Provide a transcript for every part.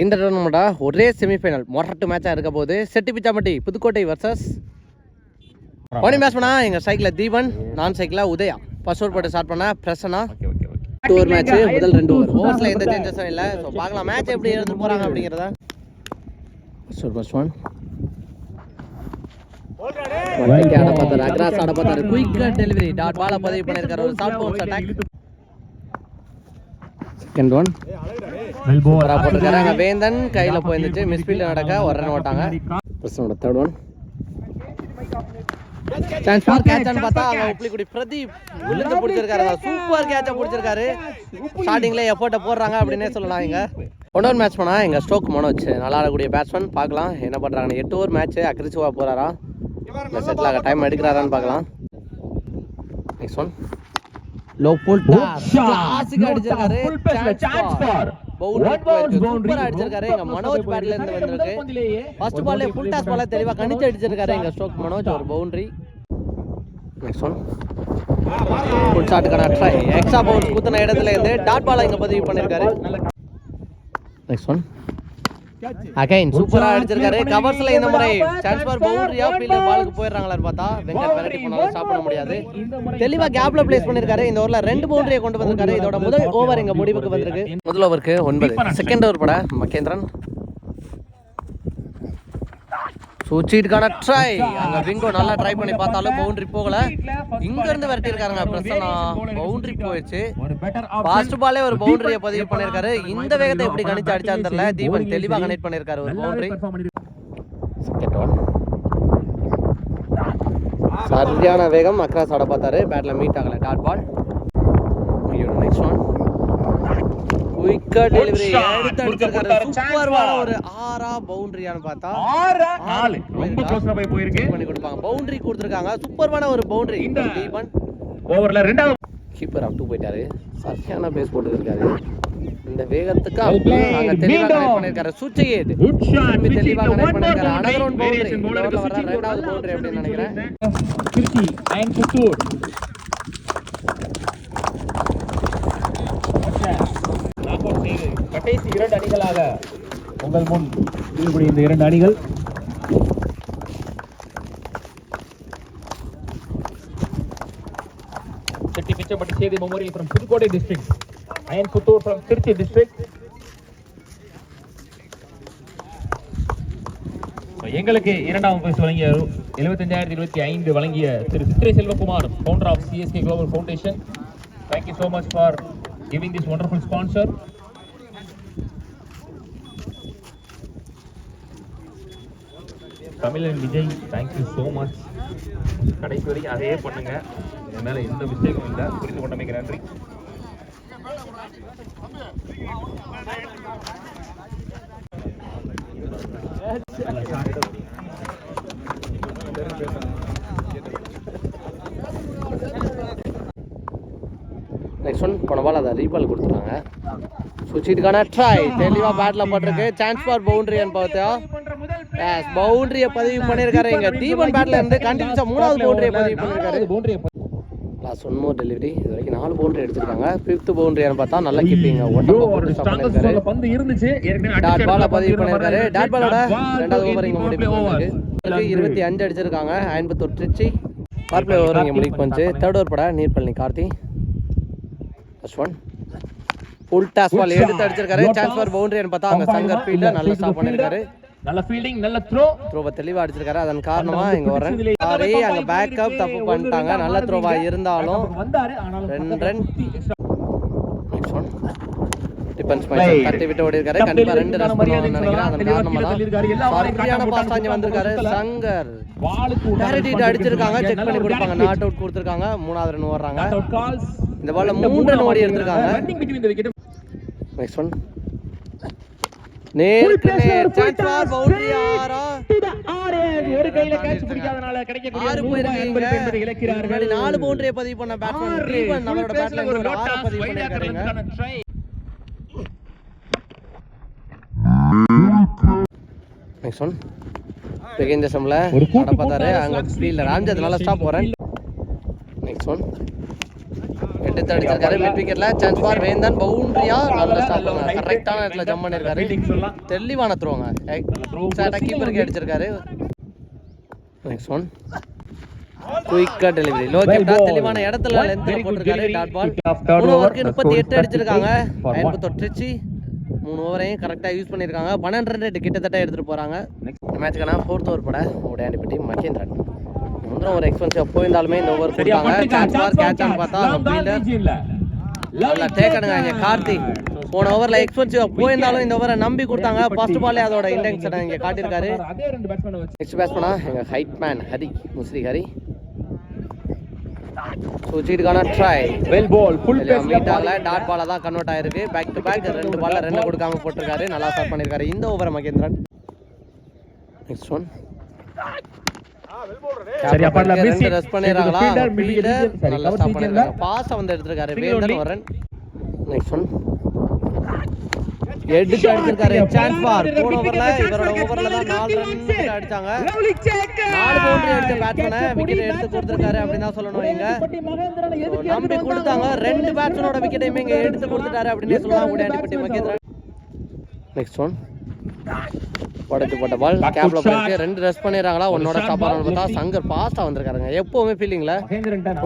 இந்த டோர்னமெண்ட்டா ஒரே செமிஃபைனல் மொரட்டு மேட்சாக இருக்க போது செட்டிப்பிச்சாம்பட்டி புதுக்கோட்டை வர்சஸ் ஓனி மேட்ச் பண்ணா எங்கள் சைக்கிளில் தீபன், நான் சைக்கிளில் உதயா. ஃபர்ஸ்ட் ஓவர் போட்டு ஸ்டார்ட் பண்ண பிரசனா. 2 ஓவர் மேட்ச், முதல் 2 ஓவர் ஓவர்ஸில் எந்த சேஞ்சஸும் இல்லை. ஸோ பார்க்கலாம் மேட்ச் எப்படி எடுத்து போகிறாங்க அப்படிங்கிறத. ஃபர்ஸ்ட் ஒன் ஆட பார்த்தாரு, அக்ராஸ் ஆட பார்த்தாரு, குயிக் டெலிவரி டாட் பால பதிவு பண்ணியிருக்காரு. ஒரு short bounce attack. Second one போட்டுருக்காங்க, வேந்தன் கையில் போயிருந்துச்சு, மிஸ்ஃபீல்டு நடக்க ஒரு ரன் ஓட்டாங்க. பிரசனோட தேர்ட் ஒன் சான்ஸ் ஃபார் கேட்ச்னு பார்த்தா அங்கே உப்ளிக்குடி பிரதீப் விழுந்து பிடிச்சிருக்காரு. சூப்பர் கேட்சை பிடிச்சிருக்காரு. ஸ்டார்டிங்கில் எஃபோர்ட்டை போடுறாங்க அப்படின்னே சொல்லலாம். இங்கே 1 ஓவர் மேட்ச் பண்ணால் எங்கள் ஸ்டோக் மனோஜ் நல்லா ஆடக்கூடிய பேட்ஸ்மேன். பார்க்கலாம் என்ன பண்ணுறாங்கன்னு. 8 ஓவர் மேட்ச் அக்ரிசிவாக போகிறாரா இல்லை செட்டில் ஆக டைம் எடுக்கிறாரான்னு பார்க்கலாம். நெக்ஸ்ட் ஒன் லோ புல் கிளாசிக் அடிச்சிருக்காரு. சூப்பரா அடிச்சிருக்காரு. எங்க மனோஜ் பேட்ல இருந்து வந்திருக்கு. ஃபர்ஸ்ட் பால்ல ஃபுல் டாஸ் பால்ல தெளிவா கணிச்சு அடிச்சிருக்காரு எங்க ஸ்ட்ரோக் மனோஜ். ஒரு பவுண்டரி. நெக்ஸ்ட் ஒன் ஃபுல் ஷாட்டுக்கான ட்ரை. எக்ஸ்ட்ரா பவுன்ஸ் குத்துன இடத்துல இருந்து டாட் பால் இங்க பதிவு பண்ணிருக்காரு. நெக்ஸ்ட் ஒன் அகைன் சூப்பரா அடிச்சிருக்காரு. கவர்ஸ்ல இந்த முறை சான்ஸ் ஃபார் பவுண்டரியா ஃபீல்டர் பாலுக்கு போயிடுறாங்களான்னு பார்த்தா வெங்கட் பெரட்டி போனாலும் ஸ்டாப் பண்ண முடியாது. தெளிவா கேப்ல பிளேஸ் பண்ணிருக்காரு. இந்த ஓவர்ல 2 பவுண்டரியை கொண்டு வந்திருக்காரு. இதோட முதல் ஓவர் எங்க முடிவுக்கு வந்திருக்கு. முதல் ஓவருக்கு 9. செகண்ட் ஓவர் பட மகேந்திரன் சூச்சிட்டுக்கான ட்ரை. அங்க விங்கோ நல்லா ட்ரை பண்ணி பார்த்தாலும் பவுண்டரி போகல. இங்க இருந்து விரட்டி இருக்காங்க பிரசன்னா. பவுண்டரி போயிடுச்சு. ஃபாஸ்ட் பாலே ஒரு பவுண்டரியை பதிவு பண்ணிருக்காரு. இந்த வேகத்தை எப்படி கணிச்சு அடிச்சான்னு தெரியல. தீபன் தெளிவா கனெக்ட் பண்ணிருக்காரு ஒரு பவுண்டரி. செகண்ட் ஒன் சரியான வேகம். அக்ராஸ் ஆட பார்த்தாரு, பேட்ல மீட் ஆகல. Dot ball. நெக்ஸ்ட் ஒன் குயிக்கா டெலிவரி எடுத்து அடிச்சிருக்காரு. சூப்பர்வான ஒரு 6 பவுண்டரியான்னு பார்த்தா 4 ரொம்ப க்ளோஸ்ல போயிருக்கு. பண்ணி கொடுப்பாங்க. பவுண்டரி கொடுத்திருக்காங்க. சூப்பர்வான ஒரு பவுண்டரி. தீபன் ஓவர்ல ரெண்டாவது கீப்பர் அவுட் போயிட்டாரு. சரியான பேஸ் போட்டு இருக்காரு. இந்த வேகத்துக்கு அங்க தெளிவா கனெக்ட் பண்ணிருக்காரு. சுச்சிகேட் தெளிவா கனெக்ட் பண்ணிருக்காரு. Another one boundary. இந்த ஓவர்ல வர ரெண்டாவது பவுண்டரி அப்படின்னு நினைக்கிறேன். திருச்சி அண்ட் புத்தூர் கடைசி 2 அணிகளாக உங்கள் முன் இருக்கக்கூடிய இந்த 2 அணிகள் Chettipichampatti Sethi memorial from Pudukkottai district, Ayan Puthur from Tiruchi district. எங்களுக்கு 2ஆம் பரிசு வழங்கிய 75,025 வழங்கிய Thiru Chithirai Selvakumar, founder of CSK global foundation. Thank you so much for giving this wonderful sponsor. தமிழன் விஜய், தேங்க்யூ ஸோ மச். கடைசி வரைக்கும் அதே பண்ணுங்க. என் மேலே எந்த மிஸ்டேக்கும் இல்லை. புரிந்து கொண்டமைக்கு நன்றி. நெக்ஸ்ட் ஒன் போன பால் அதை ரீபால் கொடுத்துருக்காங்க. சுச்சிட்டுக்கான ட்ரை. தெளிவாக பேட்டில் போட்டிருக்கு. சான்ஸ் ஃபார் பவுண்டரின்னு பார்த்தா பவுண்டரியை பதிவு பண்ணியிருக்காரு. இங்கே தீபன் பேட்டில் இருந்து கண்டினியூஸாக 3வது பவுண்டரியை பதிவு பண்ணியிருக்காரு. லாஸ்ட் 1 மோர் டெலிவரி. இது வரைக்கும் 4 பவுண்டரி எடுத்திருக்காங்க. 5th பவுண்டரியான்னு பார்த்தா நல்லா கீப்பிங்க. டாட் பாலை பதிவு பண்ணியிருக்காரு. டாட் பாலோட 2வது ஓவர் இங்கே முடிவு பண்ணிருக்கு. 25 அடிச்சிருக்காங்க. 51 திருச்சி. பார்ப்ளே ஓவர் இங்கே முடிவு பண்ணிச்சு. 3rd ஓவர் பட நீர்பழனி Karthi. First one full toss ball எடுத்து அடிச்சிருக்காரு. சான்ஸ் ஃபார் பவுண்டரின்னு பார்த்தா அங்கே சங்கர் ஃபீல்டர் நல்லா ஸ்டாப் பண்ணியிருக்காரு. நல்ல ஃபீல்டிங், நல்ல த்ரோவை தெளிவாக அடிச்சிருக்காரு. அதன் காரணமா இங்க ஒரு ரன். சாரி, அங்க பேக்கப் தப்பு பண்ணிட்டாங்க. நல்ல த்ரோவா இருந்தாலும் 2 run. Next one defence match தட்டி விட்டு ஓடி இருக்காரு. கண்டிப்பா 2 ரன் பண்ணுவாங்கன்னு நினைக்கிறேன். அதன் காரணமா தான் சரியான பாஸ் ஆஞ்சு வந்திருக்காரு. சங்கர் டைரக்ட் அடிச்சிருக்காங்க. செக் பண்ணி கொடுப்பாங்க. நாட் அவுட் கொடுத்திருக்காங்க. 3வது ரன் ஓடுறாங்க. இந்த பால்ல 3 ரன் ஓடி எடுத்திருக்காங்க. நெக்ஸ்ட் ஒன் நேருக்கு நேர் சான்ஸ் ஃபார் பவுண்டரி. ஒரு கையில கேட்ச் பிடிக்காதனால கிடைக்கக்கூடிய 6 போயிருக்கு. இலக்கிறார்கள். 4 பவுண்டரியை பதிவு பண்ண பேட்ஸ்மேன் தீபன் அவரோட பேட்ல இருந்து ஒரு 6 பதிவு பண்ணிருக்காங்க. நெக்ஸ்ட் ஒன் செகண்ட் செம்ல ஆட பார்த்தாரு. அங்க ஃபீல்டர் ராம்ஜத் நல்லா ஸ்டாப் போறேன். நெக்ஸ்ட் ஒன் விட்டு அடிச்சிருக்காரு மிட் விக்கெட்ல. சான்ஸ் ஃபார் வேந்தன். பவுண்டரியா நல்ல ஸ்டாப் கரெக்டான இடத்துல ஜம்ப் பண்ணிருக்காரு. தெளிவான த்ரோங்க. கீப்பருக்கு அடிச்சிருக்காரு. நெக்ஸ்ட் ஒன் குயிக்கா டெலிவரி லோ கேப்டா தெளிவான இடத்துல லென்த்ல போட்டுருக்காரு. Dot ball. 3 ஓவருக்கு 38 அடிச்சிருக்காங்க. 51 திருச்சி 3 ஓவரையும் கரெக்டா யூஸ் பண்ணிருக்காங்க. 12 ரன் கிட்டத்தட்ட எடுத்துட்டு போறாங்க. மேட்ச்க்கான 4th ஓவர் பட உடையாண்டிப்பட்டி மகேந்திரன். முந்திரம் ஒரு எக்ஸ்பென்சிவ் போயிருந்தாலுமே இந்த ஓவர் கொடுத்தாங்க. சான்ஸ் ஃபார் கேட்ச் ஆன் பார்த்தா நல்லா டேக்கனுங்க இங்க கார்த்திக். போன ஓவர்ல எக்ஸ்பென்சிவ் போயிருந்தாலும் இந்த ஓவரை நம்பி கொடுத்தாங்க. ஃபர்ஸ்ட் பால்லே அதோட இன்டென்ஷனை இங்க காட்டியிருக்காரு. நெக்ஸ்ட் பேட்ஸ்மேனா எங்க ஹைட் மேன் ஹரி முஸ்ரி ஹரி. சுஜிட்கான try well ball full pace மீட்டால டாட் பாலா தான் கன்வர்ட் ஆயிருக்கு. பேக் டு பேக் 2 பால்ல 2 கொடுக்காம போட்டுருக்காரு. நல்லா ஸ்டார்ட் பண்ணிருக்காரு இந்த ஓவரை மகேந்திரன். நெக்ஸ்ட் ஒன் சரி அப்பல மிஸ் ரெஸ்ட் பண்ணிராங்களா. ஃபீல்டர் நல்லா ஸ்டாப் பண்ணிருக்காரு. பாஸ் வந்து எடுத்துட்டாரு வேந்தன் ஒரு ரன். நெக்ஸ்ட் ஒன் எடுத்து அடிச்சிருக்காரு. சான்ஸ் ஃபார் போன ஓவர்ல இவரோட ஓவர்ல தான் 4 ரன் அடிச்சாங்க. 4 பவுண்டரி அடிச்ச பேட்ஸ்மேனை விக்கெட் எடுத்து கொடுத்திருக்காரு அப்படினா சொல்லணும். இங்க நம்பி கொடுத்தாங்க. 2 பேட்ஸ்மேனோட விக்கெட்டையுமே இங்க எடுத்து கொடுத்துட்டாரு அப்படினே சொல்லலாம் உடையாண்டிப்பட்டி மகேந்திரன். நெக்ஸ்ட் ஒன் படத்து போட்ட பால் கேப்ல போயிருக்கு. 2 ரெஸ்ட் பண்ணிடுறாங்களா. ஒன்னோட ஸ்டாப் ஆனது பார்த்தா சங்கர் பாஸ்டா வந்திருக்காருங்க. எப்பவுமே ஃபீல்டிங்ல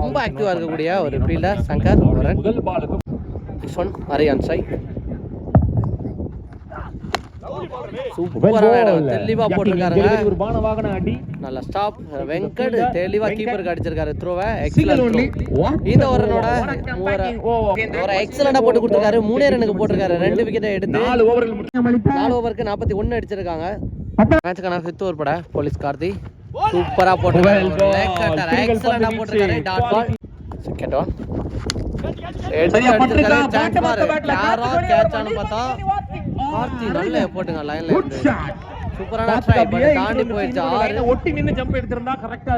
ரொம்ப ஆக்டிவா இருக்கக்கூடிய ஒரு ஃபீல்டர் சங்கர். முதல் பாலுக்கு நெக்ஸ்ட் ஒன் ஹரியான் சை சூப்பரான இடம் தெளிவா போட்டுருக்காருங்க. ஒரு பான வாகன அடி நல்ல ஸ்டாப். வெங்கட் தெளிவா கீப்பருக்கு அடிச்சிருக்காரு த்ரோவை. Excellent throw. இந்த ஓவரோட ஒரு எக்ஸலென்ட்டா போட்டு கொடுத்திருக்காரு. 3 ரன்னுக்கு போட்டுருக்காரு. 2 விக்கெட் எடுத்து 4 ஓவருக்கு 41 அடிச்சிருக்காங்க. மேட்ச்க்கான 5th ஓவர் பட போலீஸ் கார்த்தி சூப்பரா போட்டுருக்காரு. லெக் கட்டர் எக்ஸலென்ட்டா போட்டுருக்காரு. Dot ball. செகண்ட் ஒன் எடுத்து அடிச்சிருக்காரு. சான்ஸ் பார் யாரோ கேட்ச் ஆன பார்த்தா கார்த்தி நல்ல போட்டுங்க லைன்ல இருந்து சூப்பரான ட்ரை பட் தாண்டி போயிடுச்சு. 6 ஒட்டி நின்னு ஜம்ப் எடுத்துறதா கரெக்ட்டா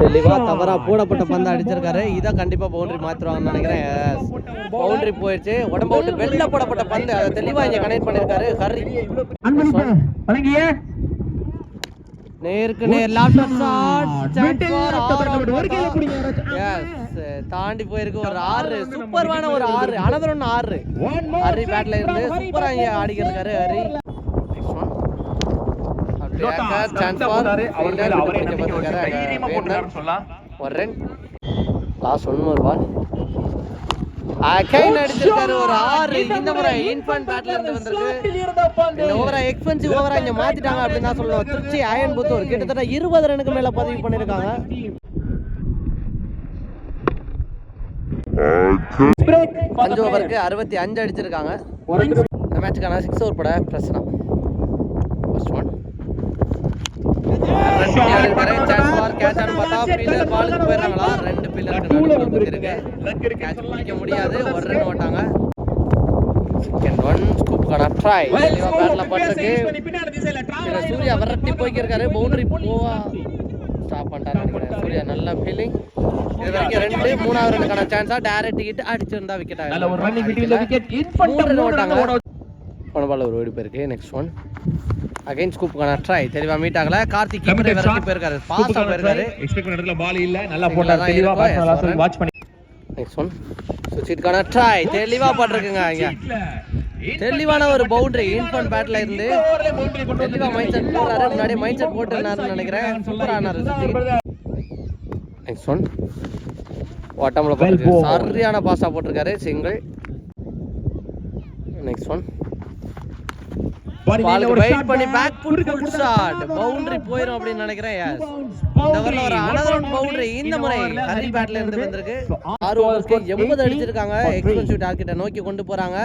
தெளிவா தவறா போடப்பட்ட பந்து அடிச்சிருக்காரு. இத கண்டிப்பா பவுண்டரி மாத்துவாங்கன்னு நினைக்கிறேன். பவுண்டரி போயிடுச்சு. உடம்ப விட்டு வெளில போடப்பட்ட பந்து அதை தெளிவா இங்க கனெக்ட் பண்ணிருக்காரு ஹரி. நேருக்கு நேர் லாப்டாப் ஷாட் சான்ஸ் ஃபார் எஸ் தாண்டி போயிருக்கு. ஒரு 6 சூப்பரான ஒரு 6 அனதர் ஒன் 6 ஹரி பேட்ல இருந்து சூப்பரா இங்க ஆடிக்கிருக்காரு ஹரி. சான்ஸ் ஃபார் ஃபீல்டர் விட்டு போட்டுருக்காரு. ஒரு run last one more ball again அடிச்சிருக்காரு. ஒரு 6 இந்த முறை இன்ஃபன் பேட்ல இருந்து வந்திருக்கு. இந்த ஓவரா எக்ஸ்பென்சிவ் ஓவரா இங்க மாத்திட்டாங்க அப்படின்னு தான் சொல்லணும். திருச்சி அயன்புத்தூர் கிட்டத்தட்ட 20 ரனுக்கு மேல பதிவு பண்ணிருக்காங்க. 5 ஓவருக்கு 65 அடிச்சிருக்காங்க. இந்த மேட்சுக்கான 6 ஓவர் பட பிரச்சனை. First one chance for catch on பார்த்தா ஃபீல்டர் பாலுக்கு போயிடுறாங்களா. 2 பில்லருக்கு நடுவுல இருக்கு. கேட்ச் பிடிக்க முடியாது. ஒரு ரன் ஓட்டாங்க. செகண்ட் ஒன் ஸ்கூப்கான ட்ரை தெளிவா பேட்ல பட்டிருக்கு. சூர்யா விரட்டி போய்க்கிருக்காரு. பவுண்டரி போவா ஸ்டாப் பண்ணிட்டாரு நினைக்கிறேன். சூர்யா நல்ல ஃபீலிங். இது வரைக்கும் 2 3வது ரனுக்கான சான்ஸா டைரக்ட் ஹிட் அடிச்சிருந்தா விக்கெட் ஆகும். நல்ல ஒரு ரன்னிங் பிட்வீன் விக்கெட் இன்ஃபன் ஓட்டாங்க. போன பால் ஒரு ஓடி போயிருக்கு. நெக்ஸ்ட் ஒன் அகைன் ஸ்கூப்கான ட்ரை தெளிவா மீட் ஆகல. கார்த்திக் கீப்பரை விரட்டி போயிருக்காரு. பாஸா போயிருக்காரு. எக்ஸ்பெக்ட் பண்ண இடத்துல பால் இல்ல. நல்லா போட்டார் தெளிவா. பேட்ஸ்மேன் வாட்ச் பண்ணி. நெக்ஸ்ட் ஒன் சுஜிட்கான ட்ரை தெளிவா போட்டுருக்குங்க. இங்க தெளிவான ஒரு பவுண்டரி இன்ஃபன் பேட்ல இருந்து தெளிவா மைண்ட் செட் போறாரு. முன்னாடி மைண்ட் செட் போட்டுனாருன்னு நினைக்கிறேன். சூப்பரா ஆனாரு சுஜித். நெக்ஸ்ட் ஒன் ஓட்டம்ல போட்டு சரியான பாஸா போட்டுருக்காரு. சிங்கிள். நெக்ஸ்ட் ஒன் பாலுக்கு வெயிட் பண்ணி பேக் புட் ஷாட் பவுண்டரி போயிடும் அப்படின்னு நினைக்கிறேன். எஸ் இந்த ஓவர்ல ஒரு அனதர் ஒன் பவுண்டரி இந்த முறை ஹரி பேட்ல இருந்து வந்திருக்கு. 6 ஓவருக்கு 80 அடிச்சிருக்காங்க. எக்ஸ்பென்சிவ் டார்கெட்டை நோக்கி கொண்டு போறாங்க.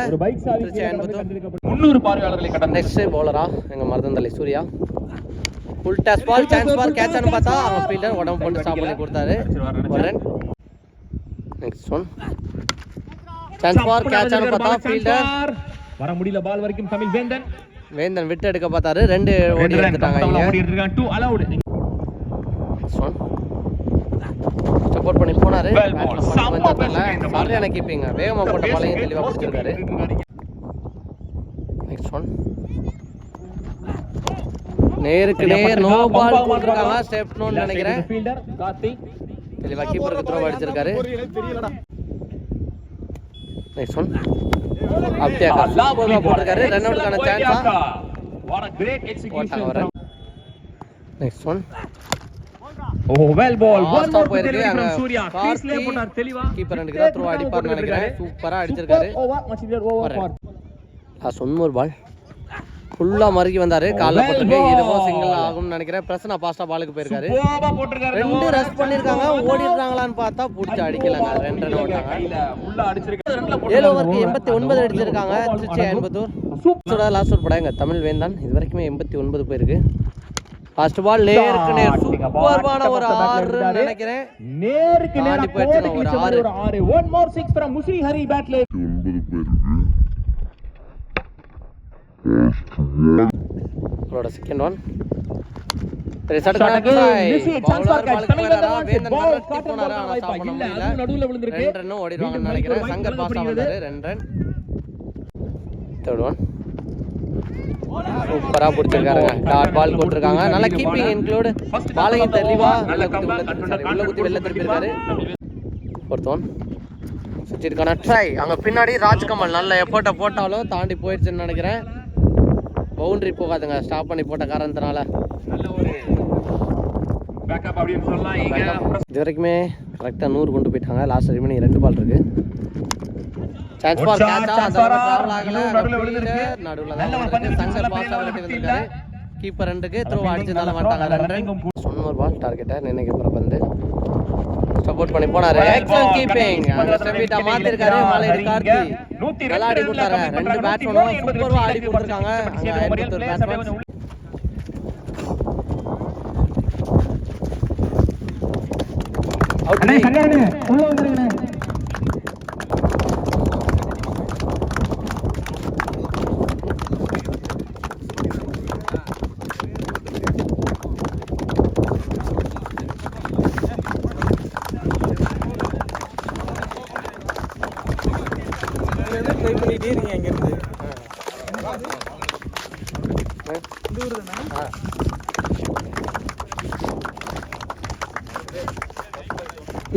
திருச்சி அயன்புத்தூர் 300 பார்வையாளர்களை கடந்த நெக்ஸ்ட் பவுலரா எங்க Maruthanthalai Surya full toss ball chance for catch on பார்த்தா அவங்க ஃபீல்டர் உடம்பு போட்டு ஸ்டாப் பண்ணி கொடுத்தாரு. ஒரு run. Next one chance for catch on பார்த்தா ஃபீல்டர் வர முடியல. பால் வரைக்கும் தமிழ் வேந்தன் விட்டு எடுக்க பார்த்தாரு. 2 ஓடி எடுத்துட்டாங்க. ஓடி எடுத்துட்டாங்க. 2 அலௌட். சப்போர்ட் பண்ணி போனாரு. சரியான கீப்பிங். வேகமா போட்ட பாலையும் தெளிவா பிடிச்சிருக்காரு. நெக்ஸ்ட் ஒன் நேருக்கு நேர் நோ பால் கொடுத்துருக்காங்க. ஸ்டெப்னோன்னு நினைக்கிறேன். தெளிவாக கீப்பருக்கு த்ரோ அடிச்சிருக்காரு. நெக்ஸ்ட் ஒன் அப்தியாக்கா சூப்பரா போட்டிருக்காரு. ரன் அவுட்கான சான்ஸா போட்டாங்க வர. Next one well ball one more போயிருக்கு. அங்க கார்த்தி கீப்பர் ரெண்டுக்கு த்ரோ அடிப்பார்னு நினைக்கிறேன். சூப்பரா அடிச்சிருக்காரு. லாஸ்ட் ஒன் மோர் பால் ஃபுல்லா மறுக்கி வந்தாரு. கால்ல போட்டுருக்கு. இதுவும் சிங்கிள் ஆகும்னு நினைக்கிறேன். பிரசனா பாஸ்டா பாலுக்கு போயிருக்காரு. ரெண்டு ரஷ் பண்ணிருக்காங்க. ஓடிடுறாங்களான்னு பார்த்தா புடிச்சு அடிக்கலங்க. 2 ரன் ஓட்டாங்க. 7 ஓவருக்கு 89 அடிச்சிருக்காங்க. திருச்சி அயன்பத்தூர். சூப்பரா லாஸ்ட் ஓவர் படாங்க. தமிழ் வேந்தான் இது வரைக்குமே 89 போயிருக்கு. ஃபர்ஸ்ட் பால் நேருக்கு நேர் சூப்பரான ஒரு 6 நினைக்கிறேன். நேருக்கு நேரா போட்டு ஒரு 6. One more 6 from Musri Hari பேட்ல 9 பேருக்கு. அவரோட second one result chance for catch coming on the Vendhan பரட்டி போனாரு. ஆனா ஸ்டாப் பண்ண முடியல. நடுவுல விழுந்திருக்கு. 2 ரன் ஓடிடுவாங்கன்னு நினைக்கிறேன். சங்கர் பாஸ்டா வந்தாரு. 2 ரன். தேர்ட் ஒன் சூப்பரா பிடிச்சிருக்காருங்க. டாட் பால் போட்டிருக்காங்க. நல்ல கீப்பிங் இன்க்ளூட். பாலையும் தெளிவா நல்ல குத்தி வெளில திருப்பியிருக்காரு. ஃபோர்த் ஒன் சுற்றிருக்கான ட்ரை. அங்கே பின்னாடி ராஜ்கமல் நல்ல எஃபோர்ட்டை போட்டாலும் தாண்டி போயிடுச்சுன்னு நினைக்கிறேன். பவுண்டரி போகாதுங்க. ஸ்டாப் பண்ணி போட்ட காரணத்தினால இது வரைக்குமே கரெக்டாக 100 கொண்டு போயிட்டாங்க. லாஸ்ட் ரிமைனிங் 2 பால் இருக்கு. சான்ஸ் ஃபார் கேட்ச் அந்த டிராவல் ஆகல. நடுவுல தான் சங்கர் பாஸ்டா விரட்டி வந்திருக்காரு. கீப்பர் 2க்கு த்ரோ அடிச்சதால மாட்டாங்க. 2 ரன். சொன்ன பால் டார்கெட்டை நினைக்க போற பந்து சப்போர்ட் பண்ணி போனாரு. Excellent keeping. அங்க ஸ்டெபிட்டா மாத்திருக்காரு. மாலையடி கார்த்தி நல்லா ஆடி கொடுத்தாரு. 2 பேட்ஸ்மேனும் சூப்பரா ஆடி கொடுத்திருக்காங்க. அங்க அயன்பத்தூர் பேட்ஸ்மேன் அவுட். அண்ணே சங்கரண்ணே உள்ள வந்துருங்க.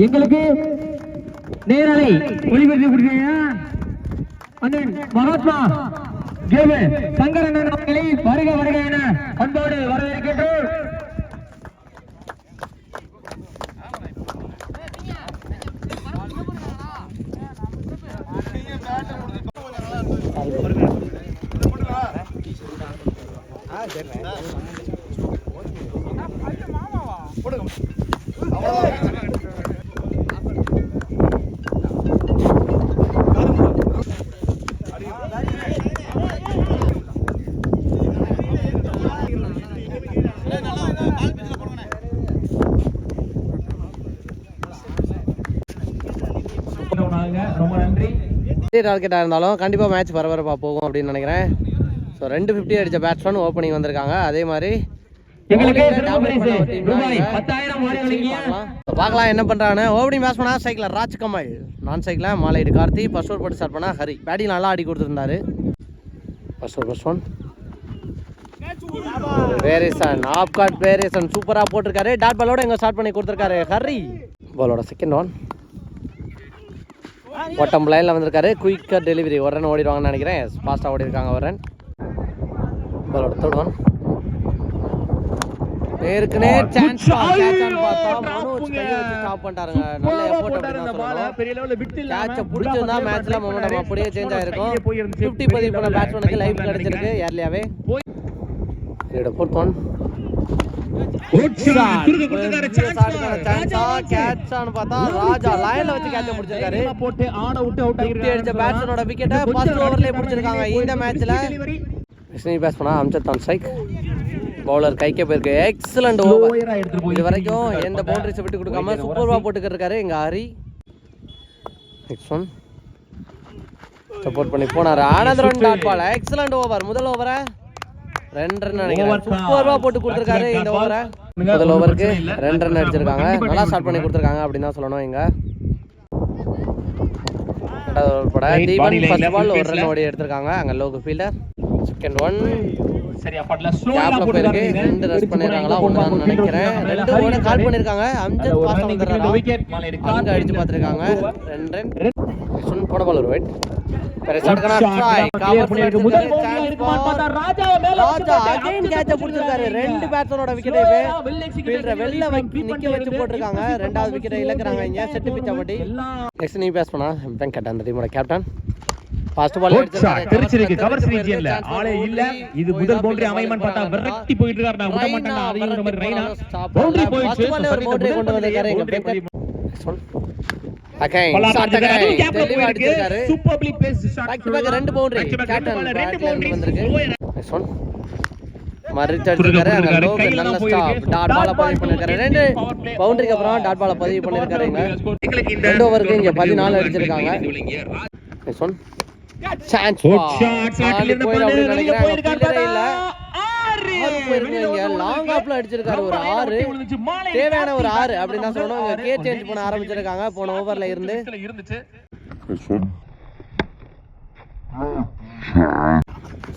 எங்களுக்கு நேரலை ஒளிபரப்பி கொடுத்தீங்க அண்ணன் மகாத்மா ஜேவே சங்கர் அண்ணன் அவர்களை வருக வருக என அன்போடு வரவேற்கின்றோம். ரொம்ப நன்றி. டார்கெட்டாக இருந்தாலும் கண்டிப்பாக மேட்ச் பரபரப்பாக போகும் அப்படின்னு நினைக்கிறேன். ஸோ 250 அடித்த பேட்ஸ்மேன் ஓப்பனிங் வந்திருக்காங்க. அதே மாதிரி பார்க்கலாம் என்ன பண்ணுறாங்க. ஓப்பனிங் பேட்ஸ்மேனா சைக்கிள் ராஜ்கமல், நான் சைக்கிள் மாலையீடு கார்த்தி, ஃபர்ஸ்ட் ஓவர் போட்டு ஸ்டார்ட் பண்ணா ஹரி. பேட்டிங் நல்லா ஆடி கொடுத்துருந்தாரு. ஃபர்ஸ்ட் ஒன் வேரியேஷன் ஆஃப் கார்ட் வேரியேஷன் சூப்பராக போட்டிருக்காரு. டாட் பாலோட இங்கே ஸ்டார்ட் பண்ணி கொடுத்துருக்காரு ஹரி. பாலோட செகண்ட் ஒன் ஒட்டம் லைனில் வந்திருக்காரு. குயிக்காக டெலிவரி 1 ரன் ஓடிடுவாங்கன்னு நினைக்கிறேன். ஃபாஸ்ட்டாக ஓடி இருக்காங்க 1 ரன். பாலோட தேர்ட் ஒன் நேருக்கு நேர் சான்ஸ் பார்த்தா மனோஜ் கையை வச்சு ஸ்டாப் பண்ணிட்டாருங்க. நல்ல எஃபோர்ட் அப்படின்னு சொல்லணும். கேட்சை பிடிச்சிருந்தா மேட்ச்ல மொமெண்டம் அப்படியே சேஞ்ச் ஆயிருக்கும். 50 பதிவு பண்ண பேட்ஸ்மேனுக்கு லைஃப் கிடைச்சிருக்கு ஏர்லியாவே. இதோட ஃபோர்த் ஒன் பார்த்தா ராஜா லைன்ல வச்சு கேட்ச பிடிச்சிருக்காரு. அடிச்ச பேட்ஸ்மேனோட விக்கெட்டை ஃபர்ஸ்ட் ஓவர்லயே பிடிச்சிருக்காங்க இந்த மேட்ச்ல. பேட்ஸ்மேனா அம்ஜத் கான் ஸ்ட்ரைக். பவுலர் கைக்கே போயிருக்கு. Excellent over. இது வரைக்கும் எந்த பவுண்டரிஸை விட்டு கொடுக்காம சூப்பர்வா போட்டுக்கிட்டு இருக்காரு எங்க ஹரி. நெக்ஸ்ட் ஒன் சப்போர்ட் பண்ணி போனாரு. ஆனந்தரன் டாட் பால். Excellent over. முதல் ஓவரை 2 ரன் நினைக்கிறேன். சூப்பர்வா போட்டு கொடுத்துருக்காரு இந்த ஓவரை. முதல் ஓவருக்கு 2 ரன் அடிச்சிருக்காங்க. நல்லா ஸ்டார்ட் பண்ணி கொடுத்துருக்காங்க அப்படின்னு தான் சொல்லணும். இங்க தீபன் ஃபர்ஸ்ட் பால் 1 ரன் ஓடி எடுத்திருக்காங்க. அங்க லோகு ஃபீல்டர். செகண்ட் ஒன் சரியா படல ஸ்லோவா கேப்ல போயிருக்கு. போட்டுறாங்க. ரெண்டு ரஷ் பண்ணிருக்காங்களா ஒண்ணுதான் நினைக்கிறேன். ரெண்டு ஓட கால் பண்ணிருக்காங்க. அம்ஜத் பாஸ் வந்துறாரா. அங்க அடிச்சு பாத்துருக்காங்க. 2 ரன். சுன் போட பால் ஒரு வைட். பெருசாட் கனா ட்ரை. கவர் பண்ணிருக்கு. முதல் பவுலிங் இருக்குமான்னு பார்த்தா ராஜா மேல அகைன் கேட்ச புடிச்சிருக்காரு. ரெண்டு பேட்ஸ்மேனோட விக்கெட் ஃபீல்டர் வெல்ல நிக்க வச்சு போட்டுருக்காங்க. ரெண்டாவது விக்கெட் இழக்குறாங்க இங்க செட் பிச்சபடி. நெக்ஸ்ட் நீ பேஸ் பண்ணா வெங்கட் அந்த டீமோட கேப்டன். ஃபர்ஸ்ட் பால் திருச்சிருக்கு கவர் ரீஜன்ல ஆளே இல்ல. இது முதல் பவுண்டரி அமையமான்னு பார்த்தா விரட்டி போயிட்டு இருக்காரு. நான் விட மாட்டேன் அதையும் மாதிரி ரைனா பவுண்டரி போயிடுச்சு. ஒரு பவுண்டரி கொண்டு வந்திருக்காரு எங்க வெங்கட். அகைன் கேப்ல போயிருக்கு. Superly placed shot. Back to back ரெண்டு பவுண்டரி கேப்டன் ரெண்டு பவுண்டரி வந்திருக்கு. நெக்ஸ்ட் ஒன் மரிச்சு அடிச்சிருக்காரு. அந்த லோக் நல்ல ஸ்டாப் டாட் பால பதிவு பண்ணிருக்காரு. ரெண்டு பவுண்டரிக்கு அப்புறம் டாட் பால பதிவு பண்ணிருக்காருங்க. ரெண்டு ஓவருக்கு இங்க 14 அடிச்சிருக்காங்க. நெக்ஸ்ட் ஒன் சான்ஸ் ஷாட் போயிருக்கு இல்ல 6 போயிருக்கீங்க. லாங் ஆப்ல அடிச்சிருக்காரு ஒரு 6 தேவையான ஒரு 6 அப்படி தான் சொல்லணும். இங்க கே சேஞ்ச் பண்ண ஆரம்பிச்சிருக்காங்க போன ஓவர்ல இருந்து.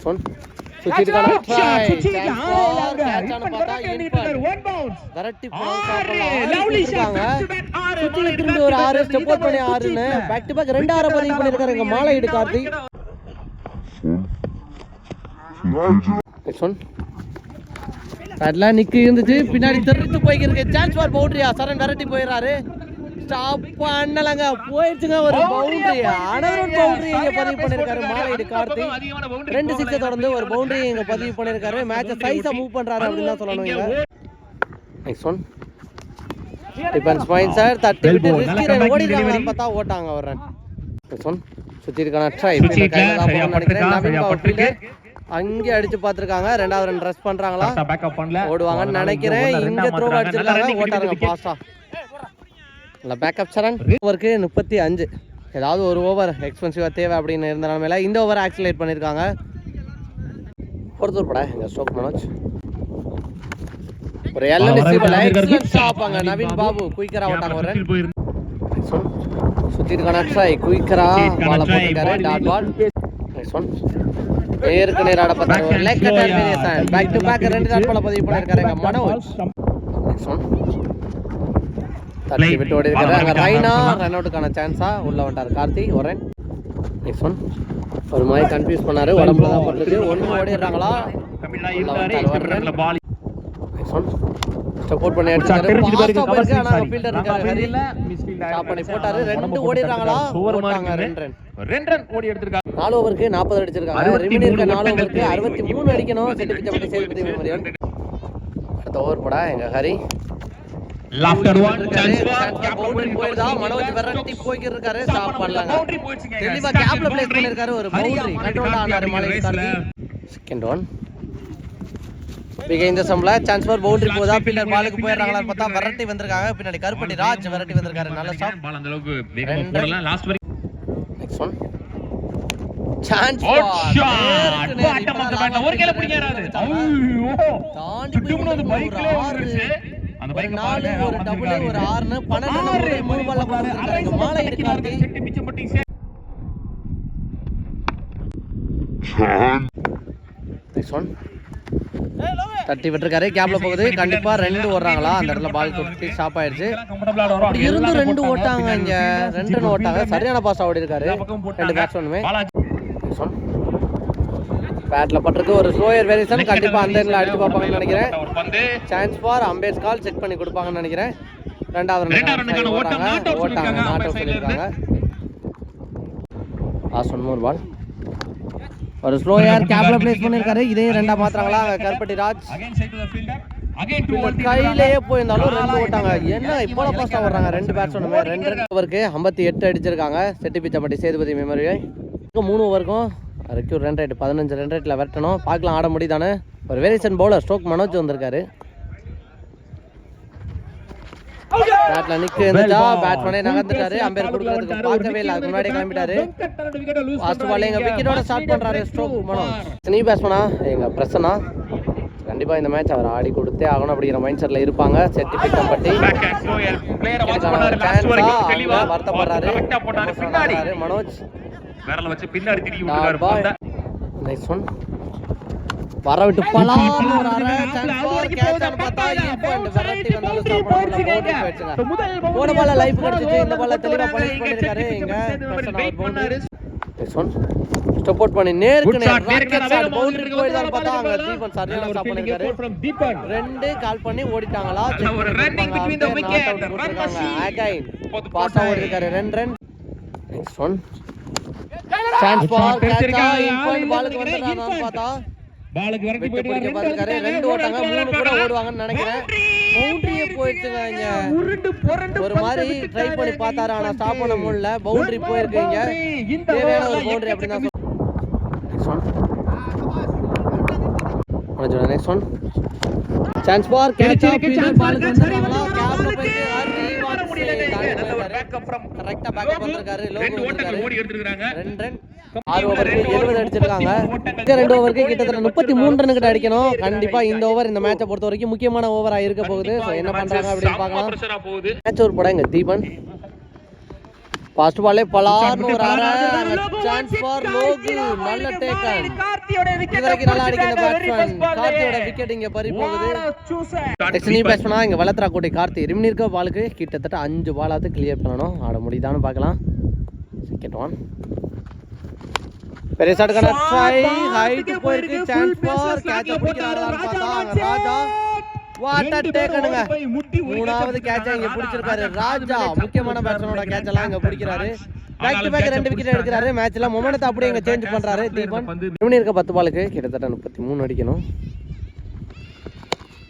சொன் சுத்திட்டான ட்ரை கேட்சான பார்த்தா இன்பட் கரெக்ட் லவ்லி ஷாட் சுத்தி திரும்பி ஒரு 6 ஸ்டெப் அவுட் பண்ணி 6 ன்னு பேக் டு பேக் ரெண்டு 6 பதிவு பண்ணிருக்காரு இங்க மாலையிடு கார்த்தி. சொன் பேட்ல நிக்கு இருந்துச்சு பின்னாடி தெரித்து போயிருக்கு. சான்ஸ் ஃபார் பவுண்டரியா சரண் விரட்டி போயிறாரு. ஸ்டாப் பண்ணலங்க போயிடுச்சுங்க ஒரு பவுண்டரி. அனதர் பவுண்டரி இங்க பதிவு பண்ணிருக்காரு மாலையிடு கார்த்தி. 2 6 தொடர்ந்து ஒரு பவுண்டரி இங்க பதிவு பண்ணிருக்காரு. மேட்சை சைஸா மூவ் பண்றாரு அப்படின்னு தான் சொல்லணும் இங்க. Next one defence point sir தட்டி விட்டு ரிஸ்கி ரன் ஓடிறாங்கன்னு பார்த்தா ஓட்டாங்க ஒரு ரன். நெக்ஸ்ட் ஒன் சுத்தி இருக்கான ட்ரை கையில தான் போன்னு நினைக்கிறேன். நவீன் பவுண்டரி அங்கே அடிச்சு பாத்துருக்காங்க. ரெண்டாவது ரன் ரஷ் பண்றாங்களா ஓடுவாங்கன்னு நினைக்கிறேன். இங்க த்ரோ அடிச்சிருக்காங்க ஓட்டாருங்க பாஸ்டா. இல்ல பேக்கப் சரண் ஓவருக்கு 35. ஏதாவது ஒரு ஓவர் எக்ஸ்பென்சிவா தேவை அப்படின்னு இருந்த நிலைமையில இந்த ஓவர் ஆக்சிலேட் பண்ணிருக்காங்க. பொறுத்தூர் பட எங்க ஸ்டோக் மனோஜ் ஒரு எல்என்சி எக்ஸலென்ட் ஸ்டாப் அங்க நவீன் பாபு குயிக்கரா ஓட்டாங்க ஒரு ரன். சுத்தி இருக்கான ட்ரை குயிக்கரா பால போட்டுட்டாரு டாட் பால். நெக்ஸ்ட் ஒன் நேருக்கு நேரா ஆடப்பட்ட ஒரு leg cutter variation back to back ரெண்டு டாட் பால பதிவு பண்ணிருக்காங்க மனோஜ். நெக்ஸ்ட் ஒன் தட்டி விட்டு ஓடி இருக்காரு அங்க ரைனா ரன் அவுட்டுக்கான சான்ஸா உள்ள வந்தார் கார்த்தி ஒரு ரன். நெக்ஸ்ட் ஒன் ஒரு மாதிரி கன்ஃபியூஸ் பண்ணாரு உடம்புல தான் பட்டுச்சு. ஒன்னு ஓடிறாங்களா நெக்ஸ்ட் ஒன் சப்போர்ட் பண்ணி அடிச்சாரு பாஸ்டா போயிருக்கு. ஆனா ஃபீல்டர் இருக்காரு ஹரில ஸ்டாப் பண்ணி போட்டாரு. ரெண்டு ஓடிறாங்களா ஓட்டாங்க 2 ரன் ஓடி எடுத்துட்டாங்க. 4 ஓவருக்கு 40 அடிச்சிருக்காங்க. ரிமைன் இருக்க 4 ஓவருக்கு 63 அடிக்கணும். செட் பிச்சப்படி சேதுபதி மெமோரியல். அடுத்த ஓவர் போடா எங்க Hari lofted one chance for boundary போயிடுதா. மனோஜ் விரட்டி போயிட்டு இருக்காரு ஸ்டாப் பண்ணலங்க. தெளிவா கேப்ல பிளேஸ் பண்ணிருக்காரு ஒரு பவுண்டரி கண்ட்ரோல் ஆனாரு மாலை கார்த்தி. செகண்ட் ஒன் பிகைன் தி சம்ல சான்ஸ் ஃபார் பவுண்டரி போதா. ஃபீல்டர் பாலுக்கு போயிடுறாங்களான்னு பார்த்தா விரட்டி வந்திருக்காங்க. பின்னாடி கருப்பட்டி ராஜ் விரட்டி வந்திருக்காரு. நல்ல ஸ்டாப் பால் அந்த அளவுக்கு வேகமா போடல லாஸ்ட் வரை. Next one chance shot bottom அந்த பேட்ல ஒரு கேல பிடிக்கறாரு. ஐயோ தாண்டி போய் பைக்ல வந்துருச்சு. அந்த பைக் பால் ஒரு டபுள் ஒரு 6 ன்னு 12 3 பால்ல போட்டுருக்காங்க மாலை கார்த்தி. பிச்சப்பட்டி நெக்ஸ்ட் ஒன் தட்டி விட்டுருக்காரு கேப்ல போகுது. கண்டிப்பா 2 ஓடுறாங்களா அந்த இடத்துல பால் சுத்தி ஸ்டாப் ஆயிடுச்சு. இருந்து 2 ஓட்டாங்க இங்க 2 ரன் ஓட்டாங்க. சரியான பாஸ் ஓடி இருக்காரு 2 பேட்ஸ்மேனுமே. பேட்ல பட்டிருக்கு ஒரு ஸ்லோயர் வேரியேஷன். கண்டிப்பா அந்த இடத்துல அடிச்சு பார்ப்பாங்கன்னு நினைக்கிறேன். சான்ஸ் ஃபார் அம்பேஸ் கால் செக் பண்ணி கொடுப்பாங்கன்னு நினைக்கிறேன். ரெண்டாவது ரன் ஓட்டாங்க நாட் அவுட் சொல்லிருக்காங்க. லாஸ்ட் ஒன் மோர் பால் ஒரு ஸ்லோயர் கேப்ல பிளேஸ் பண்ணிருக்காரு. இதையும் ரெண்டா மாத்துறாங்களா கருப்பட்டி ராஜ். கையிலேயே போயிருந்தாலும் 2 ஓட்டாங்க. என்ன இப்போ பாஸ்டா வர்றாங்க 2 பேட்ஸ்மேனுமே. 2 ரன் ஓவருக்கு 58 அடிச்சிருக்காங்க. செட்டி பிச்சப்பட்டி சேதுபதி மெமோரியல். 3 ஓவருக்கும் ரெக்யூர் ரன் ரேட் 15 ரன் ரேட்ல வரட்டணும். பார்க்கலாம் ஆட முடியுதானே. ஒரு வேரியேஷன் பவுலர் ஸ்ட்ரோக் மனோஜ் வந்திருக்காரு. பேட்ல நிக்கு இருந்துச்சா பேட்ஸ்மேனே நகர்ந்துட்டாரு. அம்பேர் கொடுக்கிறதுக்கு பார்க்கவே இல்ல. அதுக்கு முன்னாடி கிளம்பிட்டாரு. லாஸ்ட் பால் எங்க விக்கெட்டோட ஸ்டார்ட் பண்றாரு ஸ்ட்ரோக் மனோஜ். நீ பேட்ஸ்மேனா எங்க பிரசன்னா கண்டிப்பா இந்த மேட்ச் அவர் ஆடி கொடுத்தே ஆகணும் அப்படிங்கிற மைண்ட் செட்ல இருப்பாங்க. செட்டி பிச்சப்பட்டி வருத்தப்படுறாரு மனோஜ். விரல வச்சு பின்னாடி திருப்பி விட்டுறாரு. நெக்ஸ்ட் ஒன் வர விட்டு பலான்னு ஒரு அரை சான்ஸ் ஃபார் கேட்ச்னு பார்த்தா ஈவென்ட் வெரைட்டி வந்தாலும் ஸ்டாப் பண்ண முடியல. போயிடுச்சுங்க. போன பால்ல லைஃப் கிடைச்சிச்சு. இந்த பால்ல தெளிவா பனிஷ் பண்ணிருக்காரு இங்க Prasanna boundary. Next one stop out பண்ணி நேருக்கு நேர் ராக்கெட் ஷாட் பவுண்டரி போயிடுதான்னு பார்த்தா அங்க தீபன் சரியான ஸ்டாப் பண்ணிருக்காரு. ரெண்டு கால் பண்ணி ஓடிட்டாங்களா running between the wicket run machine again boss ஓடிருக்காரு 2 run. Next one chance for catch in front பாலுக்கு வந்தாரான்னு பார்த்தா பாலுக்கு விரட்டி போயிட்டு பாருங்க. ரெண்டு ஓட்டாங்க 3 கூட ஓடுவாங்கன்னு நினைக்கிறேன். பவுண்டரியே போயிடுச்சுங்க. இங்க ஒரு மாதிரி ட்ரை பண்ணி பார்த்தாரு ஆனா ஸ்டாப் பண்ண முடியல. பவுண்டரி போயிருக்கீங்க. தேவையான ஒரு பவுண்டரி அப்படி தான். Next one chance for catch fielder பாலுக்கு வந்தாங்களா கேப்ல போயிட்டு ஹரி வாட் முடியல. நல்ல ஒரு பேக்கப் ஃப்ரம் கரெக்ட்டா பேக்கப் பண்ணிருக்காரு. லோகோ ஓட்டங்கள் ஓடி எடுத்துட்டாங்க. 2 ரன் 6 ஓவருக்கு 70 அடிச்சிருக்காங்க. இந்த 2 ஓவருக்கு கிட்டத்தட்ட 33 ரன் கிட்ட அடிக்கணும். கண்டிப்பா இந்த ஓவர் இந்த மேட்சை பொறுத்த வரைக்கும் முக்கியமான ஓவரா இருக்க போகுது. சோ என்ன பண்றாங்க அப்படி பார்க்கலாம். மேட்ச் ஒரு படம் இங்க தீபன் ஃபர்ஸ்ட் பாலே பலார்னு ஒரு அரை சான்ஸ் ஃபார் லோகு நல்ல டேக்கன். இதுவரைக்கும் நல்லா அடிக்கிற பேட்ஸ்மேன் கார்த்தியோட விக்கெட் இங்க பறி போகுது. நெக்ஸ்ட் நீ பேட்ஸ்மேனா இங்க வளத்ரா கோட்டை கார்த்தி ரிமினிர்க்க பாலுக்கு கிட்டத்தட்ட 5 பாலாவது கிளியர் பண்ணணும். ஆட முடியுதான்னு பார்க்கலாம். செகண்ட் ஒன் பெரிய ஷாட்கான ட்ரை ஹைட் போயிருக்கு. சான்ஸ் ஃபார் கேட்ச் பிடிக்கிறாரான்னு பார்த்தா ராஜா வாட் அ டேக்கனுங்க. மூணாவது கேட்ச் இங்க பிடிச்சிருக்காரு ராஜா. முக்கியமான பேட்ஸ்மேனோட கேட்ச் எல்லாம் இங்க பிடிக்கிறாரு. பேக் டு பேக் 2 விக்கெட் எடுக்கிறாரு. மேட்ச்ல மொமெண்டத்தை அப்படியே இங்க சேஞ்ச் பண்றாரு தீபன். இவனி இருக்க 10 பாலுக்கு கிட்டத்தட்ட 33 அடிக்கணும்.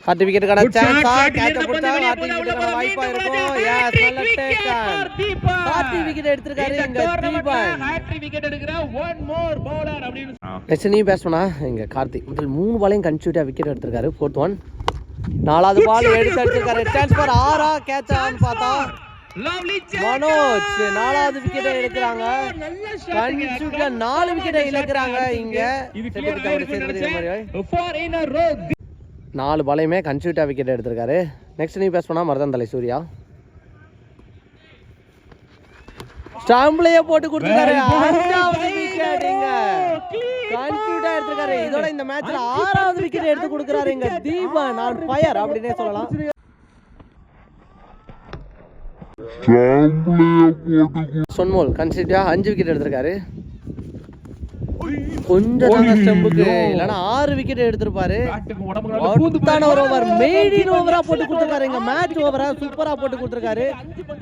ஹார்ட் விக்கெட் கடை சான்ஸ் கேட்ச் பிடிச்சா ஹார்ட் விக்கெட் வாய்ப்பா இருக்கும். எஸ் நல்ல டேக்கன். ஹார்ட் விக்கெட் எடுத்துட்டாரு இங்க தீபன். ஹாட்ரிக் விக்கெட் எடுக்கற ஒன் மோர் பவுலர் அப்படினு. நெக்ஸ்ட் நீ பேட்ஸ்மேனா இங்க கார்த்தி முதல் 3 பாலையும் கன்சியூட்டிவா விக்கெட் எடுத்துட்டாரு. ஃபோர்த் ஒன் நாலாவது பால் எடுத்து அடிச்சிருக்காரு. சான்ஸ் ஃபார் ஆரா கேட்ச் ஆன் பார்த்தா மனோஜ் நாலாவது விக்கெட் எடுக்கிறாங்க. கன்சியூட்டிவா 4 விக்கெட் இழக்குறாங்க இங்க. 4 பாலையுமே கன்சியூட்டிவா விக்கெட் எடுத்திருக்காரு. நெக்ஸ்ட் நீ பேஸ் பண்ணா மருதன் தலை சூர்யா ஸ்டாம்ப்லயே போட்டு கொடுத்திருக்காரு. 5வது விக்கெட் இங்க கன்சியூட்டிவா எடுத்திருக்காரு. இதோட இந்த மேட்ச்ல 6வது விக்கெட் எடுத்து கொடுக்கறாரு இங்க தீபன் ஆன் ஃபயர் அப்படினே சொல்லலாம். சொன்மோல் கன்சியூட்டிவா 5 விக்கெட் எடுத்திருக்காரு. கொஞ்சம் தாங்க ஸ்டம்புக்கு இல்லனா 6 விக்கெட் எடுத்துப்பாரு. ஒட்டான ஒரு ஓவர் மெய்டின் ஓவரா போட்டு கொடுத்திருக்காரு இங்க. மேட்ச் ஓவரா சூப்பரா போட்டு கொடுத்திருக்காரு.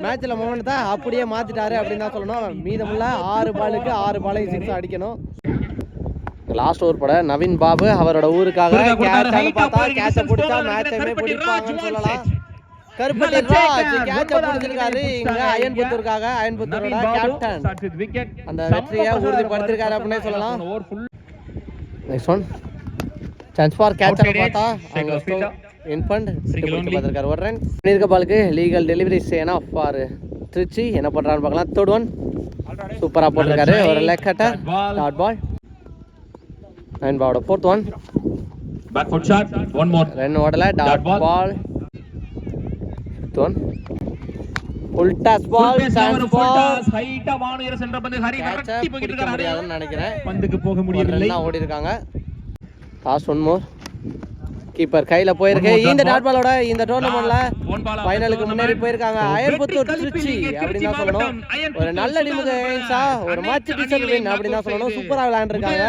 மேட்ச்ல மொமெண்ட் தான் அப்படியே மாத்திட்டாரு அப்படினா சொல்லணும். மீதமுள்ள 6 பாலுக்கு 6 பாலையும் 6 அடிக்கணும். லாஸ்ட் ஓவர் போட நவீன் பாபு அவரோட ஊருக்காக கேட்ச் ஆன பார்த்தா கேட்ச பிடிச்சா மேட்சையே பிடிப்பாங்கன்னு சொல்லலாம். கருப்பட்டி ராஜ் கேட்ச பிடிச்சிருக்காரு இங்க அயன்புத்தூருக்காக. அயன்புத்தூரோட கேப்டன் அந்த வெற்றியை உறுதிப்படுத்திருக்காரு அப்படினே சொல்லலாம். Next one chance for catch ஆன பார்த்தா அங்க இன்ஃபண்ட் பிடிச்சு பார்த்திருக்காரு. ஒரு ரன் பண்ணிருக்க பாலுக்கு லீகல் டெலிவரி சேனா ஃபார் திருச்சி என்ன பண்றான்னு பார்க்கலாம். தேர்ட் ஒன் சூப்பரா போட்டிருக்காரு. ஒரு leg cutter dot ball. Nine பாலோட fourth one back foot shot one more run ஓடல dot ball. Fifth one full toss ball chance for ஹைட்டா வானுயர சென்ற பந்து ஹரி கரெக்ட் போயிட்டு இருக்காரு நினைக்கிறேன். பந்துக்கு போக முடியவில்லை. ஓடி இருக்காங்க. லாஸ்ட் ஒன் மோர் கீப்பர் கையில போயிருக்கு. இந்த டாட் பாலோட இந்த டோர்னமெண்ட்ல ஃபைனலுக்கு முன்னேறி போயிருக்காங்க அயன்புத்தூர் திருச்சி அப்படின்னு தான் சொல்லணும். ஒரு நல்ல டீமுக்கு ஒரு மேட்ச் டிசர்வ் வின் அப்படின்னு தான் சொல்லணும். சூப்பரா விளையாண்டுருக்காங்க.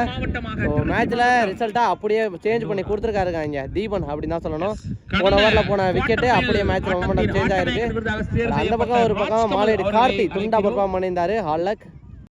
மேட்ச்ல ரிசல்ட்டா அப்படியே சேஞ்ச் பண்ணி கொடுத்துருக்காருங்க இங்க தீபன் அப்படின்னு தான் சொல்லணும். போன ஓவர்ல போன விக்கெட் அப்படியே மேட்ச்ல மொமெண்டம் சேஞ்ச் ஆயிருக்கு. அந்த பக்கம் ஒரு பக்கம் மாலேடி கார்த்தி துண்டா பெர்ஃபார்ம் பண்ணியிருந்தாரு. Hall luck